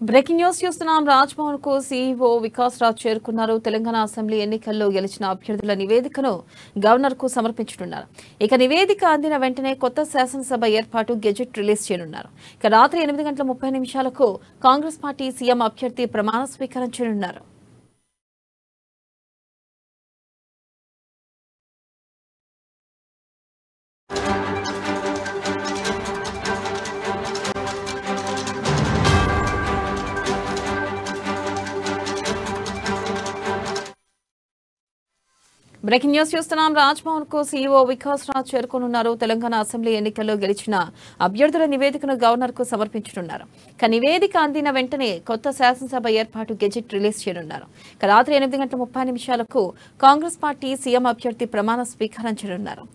Breaking news చూస్తున్నాం. రాజ్భవన్ కు CEO Vikas Raj చేరుకున్నారు. తెలంగాణ అసెంబ్లీ ఎన్నికల్లో గెలిచిన అభ్యర్థుల నివేదికను గవర్నర్ కు సమర్పించనున్నారు. ఇక నివేదిక అందిన వెంటనే కొత్త శాసనసభ ఏర్పాటు గెజెట్ రిలీజ్ చేయనున్నారు. ఇక రాత్రి 8:30 కాంగ్రెస్ పార్టీ సీఎం అభ్యర్థి ప్రమాణ స్వీకారం చేయనున్నారు. బ్రేకింగ్ న్యూస్ చూస్తున్నాం. రాజ్భవన్ కు సీఈఓ వికాస్ రాజ్ చేరుకోనున్నారు. తెలంగాణ అసెంబ్లీ ఎన్నికల్లో గెలిచిన అభ్యర్థుల నివేదికను గవర్నర్ కు సమర్పించనున్నారు. ఇక నివేదిక అందిన వెంటనే కొత్త శాసనసభ ఏర్పాటు గెజెట్ రిలీజ్ చేయనున్నారు. ఇక రాత్రి 8:30 కాంగ్రెస్ పార్టీ సీఎం అభ్యర్థి ప్రమాణ స్వీకారం చేయనున్నారు.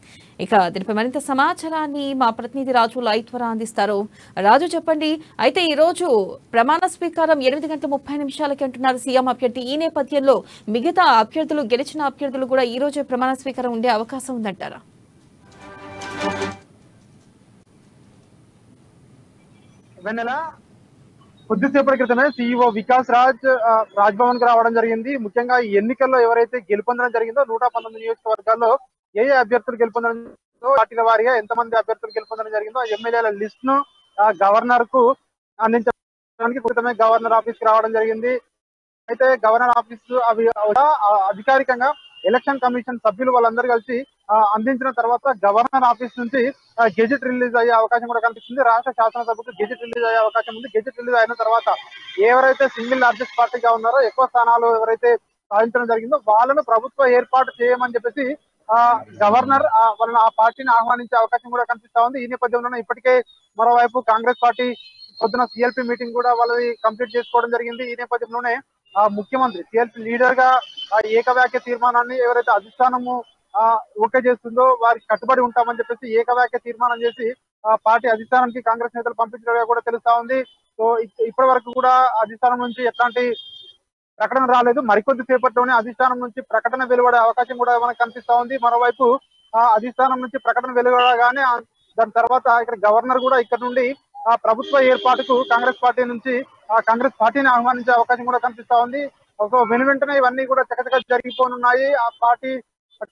ఇక దీనిపై మరింత సమాచారాన్ని మా ప్రతినిధి రాజు లైవ్ ద్వారా అందిస్తారు. రాజు, చెప్పండి. అయితే ఈ రోజు ప్రమాణ స్వీకారం 8:30 అంటున్నారు సీఎం అభ్యర్థి. ఈ నేపథ్యంలో మిగతా అభ్యర్థులు, గెలిచిన అభ్యర్థులు కూడా ఈ రోజే ప్రమాణ స్వీకారం ఉండే అవకాశం ఉందంటారా? కొద్దిసేపటి క్రితమే సీఈఓ వికాస్ రాజ్ రాజ్భవన్ కు రావడం జరిగింది. ముఖ్యంగా ఈ ఎన్నికల్లో ఎవరైతే గెలుపొందడం జరిగిందో 119 నియోజకవర్గాల్లో ఏ అభ్యర్థులు గెలుపొందడం పార్టీల వారీగా ఎంతమంది అభ్యర్థులు గెలుపొందడం జరిగిందో ఎమ్మెల్యేల లిస్ట్ ను గవర్నర్ కు అందించడానికి క్రితమే గవర్నర్ ఆఫీస్ కి రావడం జరిగింది. అయితే గవర్నర్ ఆఫీస్ అవి అధికారికంగా ఎలక్షన్ కమిషన్ సభ్యులు వాళ్ళందరూ కలిసి అందించిన తర్వాత గవర్నర్ ఆఫీస్ నుంచి గెజెట్ రిలీజ్ అయ్యే అవకాశం కూడా కనిపిస్తుంది. రాష్ట్ర శాసనసభకు గెజెట్ రిలీజ్ అయ్యే అవకాశం ఉంది. గెజెట్ రిలీజ్ అయిన తర్వాత ఎవరైతే సింగిల్ లార్జెస్ట్ పార్టీగా ఉన్నారో, ఎక్కువ స్థానాలు ఎవరైతే సాధించడం జరిగిందో వాళ్ళను ప్రభుత్వ ఏర్పాటు చేయమని చెప్పేసి గవర్నర్ వాళ్ళని ఆ పార్టీని ఆహ్వానించే అవకాశం కూడా కనిపిస్తా ఉంది. ఈ నేపథ్యంలోనే ఇప్పటికే మరోవైపు కాంగ్రెస్ పార్టీ పొద్దున సిఎల్పి మీటింగ్ కూడా వాళ్ళది కంప్లీట్ చేసుకోవడం జరిగింది. ఈ నేపథ్యంలోనే ముఖ్యమంత్రి సిఎల్పి లీడర్ గా ఏకవాక్య తీర్మానాన్ని ఎవరైతే అధిష్టానము ఓకే చేస్తుందో వారికి కట్టుబడి ఉంటామని చెప్పేసి ఏకవాక్య తీర్మానం చేసి పార్టీ అధిష్టానానికి కాంగ్రెస్ నేతలు పంపించడం కూడా తెలుస్తా ఉంది. సో ఇప్పటి వరకు కూడా అధిష్టానం నుంచి ఎట్లాంటి ప్రకటన రాలేదు. మరికొద్ది సేపట్లోనే అధిష్టానం నుంచి ప్రకటన వెలువడే అవకాశం కూడా మనకు కనిపిస్తా ఉంది. మరోవైపు అధిష్టానం నుంచి ప్రకటన వెలువడగానే దాని తర్వాత ఇక్కడ గవర్నర్ కూడా ఇక్కడ నుండి ప్రభుత్వ ఏర్పాటుకు కాంగ్రెస్ పార్టీ నుంచి కాంగ్రెస్ పార్టీని ఆహ్వానించే అవకాశం కూడా కనిపిస్తా ఉంది. సో వెంటనే ఇవన్నీ కూడా చకచక జరిగిపోనున్నాయి. ఆ పార్టీ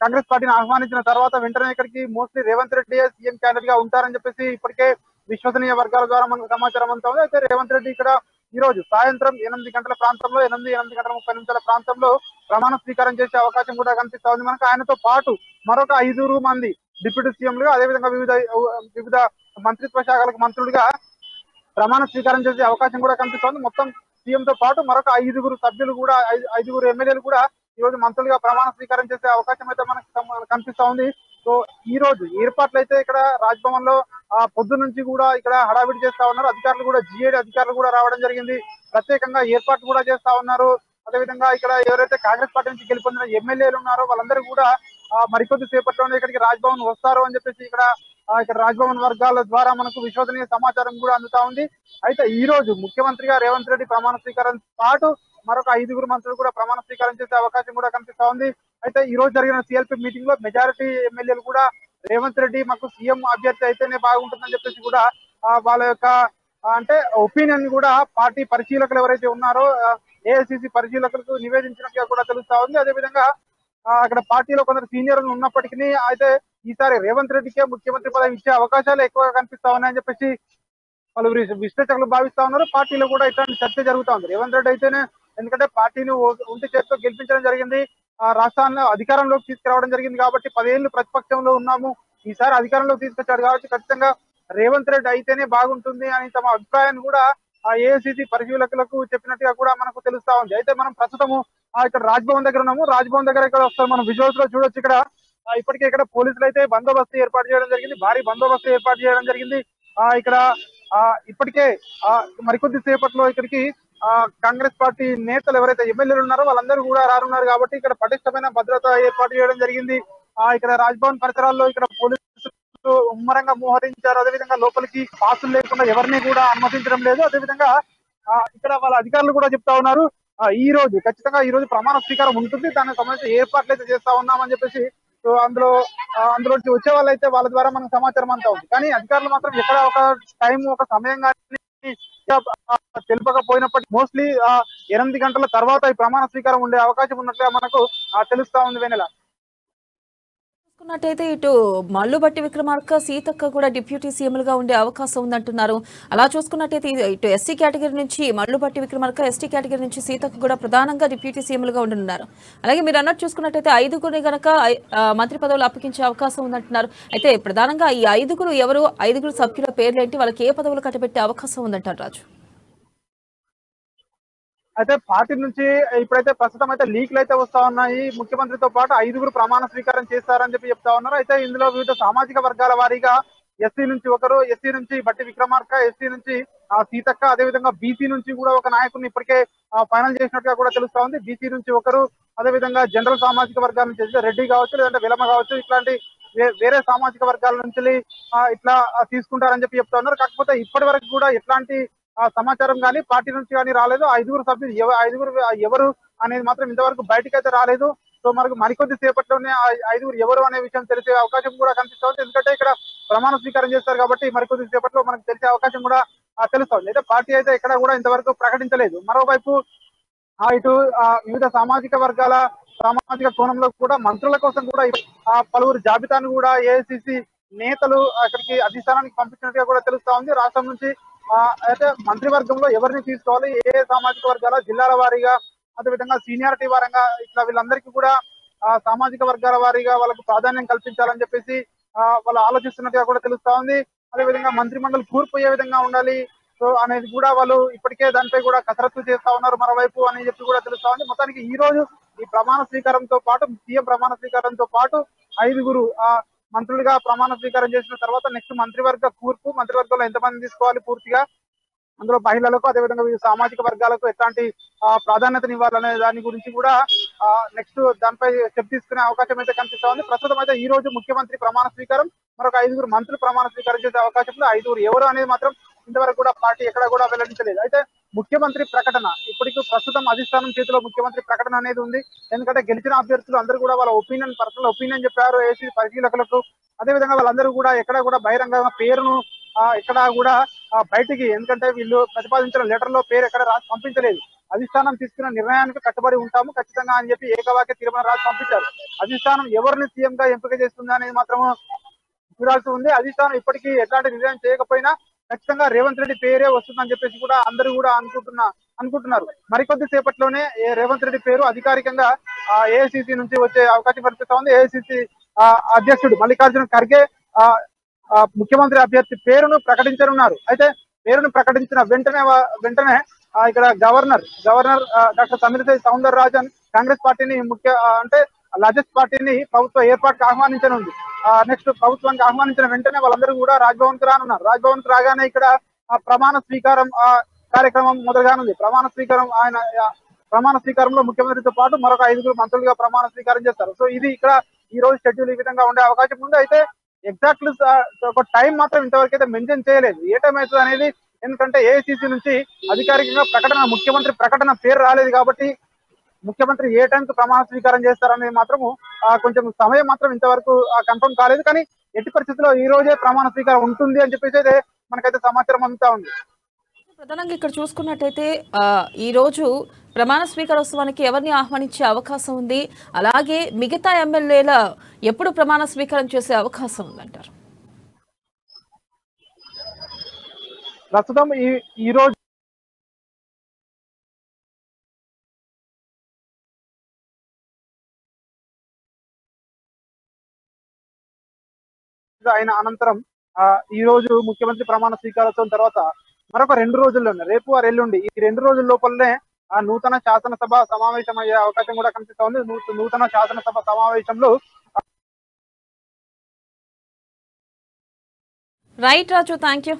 కాంగ్రెస్ పార్టీని ఆహ్వానించిన తర్వాత వెంటనే ఇక్కడికి mostly Revanth Reddy CM candidate గా ఉంటారని చెప్పేసి ఇప్పటికే విశ్వసనీయ వర్గాల ద్వారా మనకు సమాచారం అంతా ఉంది. అయితే రేవంత్ రెడ్డి ఇక్కడ ఈ రోజు సాయంత్రం 8 గంటల ప్రాంతంలో 8:30 ప్రాంతంలో ప్రమాణ స్వీకారం చేసే అవకాశం కూడా కనిపిస్తా ఉంది మనకు. ఆయనతో పాటు మరొక 5 మంది డిప్యూటీ సీఎంలుగా, అదేవిధంగా వివిధ మంత్రిత్వ శాఖలకు మంత్రులుగా ప్రమాణ స్వీకారం చేసే అవకాశం కూడా కనిపిస్తోంది. మొత్తం సీఎం తో పాటు మరొక 5 సభ్యులు కూడా 5 ఎమ్మెల్యేలు కూడా ఈ రోజు మంత్రులుగా ప్రమాణ స్వీకారం చేసే అవకాశం అయితే మనకు కనిపిస్తా ఉంది. సో ఈ రోజు ఏర్పాట్లు అయితే ఇక్కడ రాజ్భవన్ లో పొద్దు నుంచి కూడా ఇక్కడ హడావిడి చేస్తా ఉన్నారు. అధికారులు కూడా జిఏడి అధికారులు కూడా రావడం జరిగింది. ప్రత్యేకంగా ఏర్పాట్లు కూడా చేస్తా ఉన్నారు. అదేవిధంగా ఇక్కడ ఎవరైతే కాంగ్రెస్ పార్టీ నుంచి గెలుపొందిన ఎమ్మెల్యేలు ఉన్నారో వాళ్ళందరూ కూడా మరికొద్ది సేపట్లోనే ఇక్కడికి రాజ్భవన్ వస్తారు అని చెప్పేసి ఇక్కడ రాజ్భవన్ వర్గాల ద్వారా మనకు విశ్వసనీయ సమాచారం కూడా అందుతా ఉంది. అయితే ఈ రోజు ముఖ్యమంత్రిగా రేవంత్ రెడ్డి ప్రమాణ స్వీకారం పాటు మరొక 5 మంత్రులు కూడా ప్రమాణ స్వీకారం చేసే అవకాశం కూడా కనిపిస్తా ఉంది. అయితే ఈ రోజు జరిగిన సిఎల్పి మీటింగ్ లో మెజారిటీ ఎమ్మెల్యేలు కూడా రేవంత్ రెడ్డి మాకు సీఎం అభ్యర్థి అయితేనే బాగుంటుందని చెప్పేసి కూడా వాళ్ళ యొక్క అంటే ఒపీనియన్ కూడా పార్టీ పరిశీలకులు ఎవరైతే ఉన్నారో ఏఐసిసి పరిశీలకులకు నివేదించినట్టుగా కూడా తెలుస్తా ఉంది. అదేవిధంగా అక్కడ పార్టీలో కొందరు సీనియర్లు ఉన్నప్పటికీ అయితే ఈసారి రేవంత్ రెడ్డికే ముఖ్యమంత్రి పదవి ఇచ్చే అవకాశాలు ఎక్కువగా కనిపిస్తా ఉన్నాయని చెప్పేసి పలువురు విశ్లేషకులు భావిస్తా ఉన్నారు. పార్టీలో కూడా ఇట్లాంటి చర్చ జరుగుతా ఉంది. రేవంత్ రెడ్డి అయితేనే, ఎందుకంటే పార్టీని ఒంటి చేతితో గెలిపించడం జరిగింది, రాష్ట్రాన్ని అధికారంలోకి తీసుకురావడం జరిగింది కాబట్టి 10 ఏళ్ళు ప్రతిపక్షంలో ఉన్నాము, ఈసారి అధికారంలోకి తీసుకొచ్చాడు కాబట్టి ఖచ్చితంగా రేవంత్ రెడ్డి అయితేనే బాగుంటుంది అని తమ అభిప్రాయాన్ని కూడా ఏఐసిసి పరిశీలకులకు చెప్పినట్టుగా కూడా మనకు తెలుస్తా ఉంది. అయితే మనం ప్రస్తుతము ఇక్కడ రాజ్భవన్ దగ్గర ఉన్నాము. రాజ్భవన్ దగ్గర ఇక్కడ వస్తాం, మనం విజువల్స్ లో చూడొచ్చు. ఇక్కడ ఇప్పటికే ఇక్కడ పోలీసులు అయితే బందోబస్తు ఏర్పాటు చేయడం జరిగింది, భారీ బందోబస్తు ఏర్పాటు చేయడం జరిగింది. ఇక్కడ ఇప్పటికే మరికొద్ది సేపట్లో ఇక్కడికి కాంగ్రెస్ పార్టీ నేతలు ఎవరైతే ఎమ్మెల్యేలు ఉన్నారో వాళ్ళందరూ కూడా రానున్నారు కాబట్టి ఇక్కడ పటిష్టమైన భద్రత ఏర్పాటు చేయడం జరిగింది. ఇక్కడ రాజ్భవన్ పరిసరాల్లో ఇక్కడ పోలీసులు ముమ్మరంగా మోహరించారు. అదేవిధంగా లోపలికి పాసులు లేకుండా ఎవరిని కూడా అనుమతించడం లేదు. అదేవిధంగా ఇక్కడ వాళ్ళ అధికారులు కూడా చెప్తా ఉన్నారు ఈ రోజు ఖచ్చితంగా ఈ రోజు ప్రమాణ స్వీకారం ఉంటుంది, దానికి సంబంధించి ఏర్పాట్లు అయితే చేస్తా ఉన్నామని చెప్పేసి. సో అందులోంచి వచ్చే వాళ్ళైతే వాళ్ళ ద్వారా మనకు సమాచారం అంతా ఉంది. కానీ అధికారులు మాత్రం ఎక్కడ ఒక టైం, ఒక సమయం కానీ తెలుపకపోయినప్పటికీ మోస్ట్లీ 8 గంటల తర్వాత ఈ ప్రమాణ స్వీకారం ఉండే అవకాశం ఉన్నట్లుగా మనకు తెలుస్తా ఉంది వెన్నెల. చూసుకున్నట్టయితే ఇటు మల్లుబట్టి విక్రమార్క సీతక్క కూడా డిప్యూటీ సీఎంలుగా ఉండే అవకాశం ఉందంటున్నారు. అలా చూసుకున్నట్టయితే ఇటు ఎస్సీ కేటగిరీ నుంచి మల్లుబట్టి విక్రమార్క, ఎస్టీ కేటగిరీ నుంచి సీతక్క కూడా ప్రధానంగా డిప్యూటీ సీఎంలుగా ఉండనున్నారు. అలాగే మీరు అన్నట్టు చూసుకున్నట్టయితే 5గురిని గనక మంత్రి పదవులు అప్పగించే అవకాశం ఉందంటున్నారు. అయితే ప్రధానంగా ఈ 5గురు ఎవరు, 5గురు సభ్యుల పేర్లేంటి, వాళ్ళకి ఏ పదవులు కట్టబెట్టే అవకాశం ఉందంటారు రాజు? అయితే పార్టీ నుంచి ఇప్పుడైతే ప్రస్తుతం అయితే లీక్లు అయితే వస్తా ఉన్నాయి. ముఖ్యమంత్రితో పాటు 5గురు ప్రమాణ స్వీకారం చేస్తారని చెప్పి చెప్తా ఉన్నారు. అయితే ఇందులో వివిధ సామాజిక వర్గాల వారీగా ఎస్సీ నుంచి ఒకరు, ఎస్సీ నుంచి బట్టి విక్రమార్క, ఎస్సీ నుంచి సీతక్క, అదేవిధంగా బీసీ నుంచి కూడా ఒక నాయకుడిని ఇప్పటికే ఫైనల్ చేసినట్టుగా కూడా తెలుస్తా ఉంది. బీసీ నుంచి ఒకరు, అదేవిధంగా జనరల్ సామాజిక వర్గాల నుంచి రెడ్డి కావచ్చు, లేదంటే విలమ కావచ్చు, ఇట్లాంటి వేరే సామాజిక వర్గాల నుంచి ఇట్లా తీసుకుంటారని చెప్పి చెప్తా ఉన్నారు. కాకపోతే ఇప్పటి వరకు కూడా ఎట్లాంటి సమాచారం కానీ పార్టీ నుంచి కానీ రాలేదు. 5గురు సభ్యులు 5గురు ఎవరు అనేది మాత్రం ఇంతవరకు బయటకైతే రాలేదు. సో మనకు మరికొద్ది సేపట్లోనే 5గురు ఎవరు అనే విషయం తెలిసే అవకాశం కూడా కనిపిస్తుంది. ఎందుకంటే ఇక్కడ ప్రమాణ స్వీకారం చేస్తారు కాబట్టి మరికొద్ది సేపట్లో మనకు తెలిసే అవకాశం కూడా తెలుస్తుంది. అయితే పార్టీ అయితే ఇక్కడ కూడా ఇంతవరకు ప్రకటించలేదు. మరోవైపు ఇటు వివిధ సామాజిక కోణంలో కూడా మంత్రుల కోసం కూడా పలువురు జాబితాను కూడా ఏఐసిసి నేతలు అక్కడికి అధిష్టానానికి పంపించినట్టుగా కూడా తెలుస్తా ఉంది. రాష్ట్రం నుంచి అయితే మంత్రివర్గంలో ఎవరిని తీసుకోవాలి, ఏ సామాజిక వర్గాల జిల్లాల వారీగా, అదేవిధంగా సీనియారిటీ వారంగా ఇట్లా వీళ్ళందరికీ కూడా సామాజిక వర్గాల వారీగా వాళ్ళకు ప్రాధాన్యం కల్పించాలని చెప్పేసి వాళ్ళు ఆలోచిస్తున్నట్టుగా కూడా తెలుస్తా ఉంది. అదేవిధంగా మంత్రిమండలి కూర్పు ఏ విధంగా ఉండాలి సో అనేది కూడా వాళ్ళు ఇప్పటికే దానిపై కూడా కసరత్తు చేస్తా ఉన్నారు మరోవైపు అని చెప్పి కూడా తెలుస్తా ఉంది. మొత్తానికి ఈ రోజు ఈ ప్రమాణ స్వీకారంతో పాటు, సీఎం ప్రమాణ స్వీకారంతో పాటు 5గురు మంత్రులుగా ప్రమాణ స్వీకారం చేసిన తర్వాత నెక్స్ట్ మంత్రివర్గ కూర్పు, మంత్రివర్గంలో ఎంతమంది తీసుకోవాలి పూర్తిగా, అందులో మహిళలకు అదేవిధంగా వివిధ సామాజిక వర్గాలకు ఎట్లాంటి ప్రాధాన్యతను ఇవ్వాలనే దాని గురించి కూడా నెక్స్ట్ దానిపై స్టెప్ తీసుకునే అవకాశం అయితే కనిపిస్తా ఉంది. ప్రస్తుతం అయితే ఈ రోజు ముఖ్యమంత్రి ప్రమాణ స్వీకారం, మరొక 5గురు మంత్రులు ప్రమాణ స్వీకారం చేసే అవకాశం ఉంది. 5గురు ఎవరు అనేది మాత్రం ఇంతవరకు కూడా పార్టీ ఎక్కడ కూడా వెల్లడించలేదు. అయితే ముఖ్యమంత్రి ప్రకటన ఇప్పటికీ ప్రస్తుతం అధిష్టానం చేతిలో ముఖ్యమంత్రి ప్రకటన అనేది ఉంది. ఎందుకంటే గెలిచిన అభ్యర్థులు అందరూ కూడా వాళ్ళ పర్సనల్ ఒపీనియన్ చెప్పారు ఏసీ పరిశీలకులకు. అదేవిధంగా వాళ్ళందరూ కూడా ఎక్కడ కూడా బహిరంగ పేరును ఎక్కడ కూడా బయటికి, ఎందుకంటే వీళ్ళు ప్రతిపాదించిన లెటర్ లో పేరు ఎక్కడ రాసి పంపించలేదు. అధిష్టానం తీసుకున్న నిర్ణయానికి కట్టుబడి ఉంటాము ఖచ్చితంగా అని చెప్పి ఏకవాక్య తీర్మానం రాసి పంపించారు. అధిష్టానం ఎవరిని సీఎం గా ఎంపిక చేస్తుంది అనేది మాత్రం చూడాల్సి ఉంది. అధిష్టానం ఇప్పటికీ ఎట్లాంటి నిర్ణయం చేయకపోయినా ఖచ్చితంగా రేవంత్ రెడ్డి పేరే వస్తుందని చెప్పేసి కూడా అందరూ కూడా అనుకుంటున్నారు. మరికొద్ది సేపట్లోనే రేవంత్ రెడ్డి పేరు అధికారికంగా ఏఐసిసి నుంచి వచ్చే అవకాశం కనిపిస్తా ఉంది. ఏఐసిసి అధ్యక్షుడు మల్లికార్జున ఖర్గే ముఖ్యమంత్రి అభ్యర్థి పేరును ప్రకటించనున్నారు. అయితే పేరును ప్రకటించిన వెంటనే ఇక్కడ గవర్నర్ డాక్టర్ తమిళిసై సౌందరరాజన్ కాంగ్రెస్ పార్టీని అంటే లార్జెస్ట్ పార్టీని ప్రభుత్వ ఏర్పాటుకు ఆహ్వానించనుంది. నెక్స్ట్ ప్రభుత్వానికి ఆహ్వానించిన వెంటనే వాళ్ళందరూ కూడా రాజ్భవన్ కు రానున్నారు. రాజ్భవన్ కు రాగానే ఇక్కడ ప్రమాణ స్వీకారం కార్యక్రమం మొదలుగానుంది. ప్రమాణ స్వీకారంలో ముఖ్యమంత్రితో పాటు మరొక 5గురు మంత్రులుగా ప్రమాణ స్వీకారం చేస్తారు. సో ఇది ఇక్కడ ఈ రోజు షెడ్యూల్ ఈ విధంగా ఉండే అవకాశం ఉంది. అయితే ఎగ్జాక్ట్లీ ఒక టైం మాత్రం ఇంతవరకు అయితే మెన్షన్ చేయలేదు ఏ టైం అవుతుంది అనేది. ఎందుకంటే ఏఐసిసి నుంచి అధికారికంగా ముఖ్యమంత్రి ప్రకటన పేరు రాలేదు కాబట్టి ముఖ్యమంత్రి ఏ టైంకి ప్రమాణ స్వీకారం చేస్తారనేది మాత్రము కొంచెం సమయం మాత్రం ఇంతవరకు కన్ఫర్మ్ కాలేదు. కానీ ఎట్టి పరిస్థితుల్లో ఈ రోజే ప్రమాణ స్వీకారం ఉంటుంది అని చెప్పేసి అయితే మనకైతే సమాచారం అందుతా ఉంది. ప్రధానంగా ఇక్కడ చూసుకున్నట్టయితే ఈ రోజు ప్రమాణ స్వీకారోత్సవానికి ఎవరిని ఆహ్వానించే అవకాశం ఉంది, అలాగే మిగతా ఎమ్మెల్యేల ఎప్పుడు ప్రమాణ స్వీకారం చేసే అవకాశం ఉందంటారు? ప్రస్తుతం ఈ రోజు అయిన అనంతరం ఈ రోజు ముఖ్యమంత్రి ప్రమాణ స్వీకారోత్సవం తర్వాత మరొక 2 రోజుల్లోనే, రేపు ఆ ఎల్లుండి, ఈ 2 రోజుల లోపలనే నూతన శాసనసభ సమావేశం అయ్యే అవకాశం కూడా కనిపిస్తా ఉంది. నూతన శాసనసభ సమావేశంలో రైట్ రాజు, థ్యాంక్ యూ.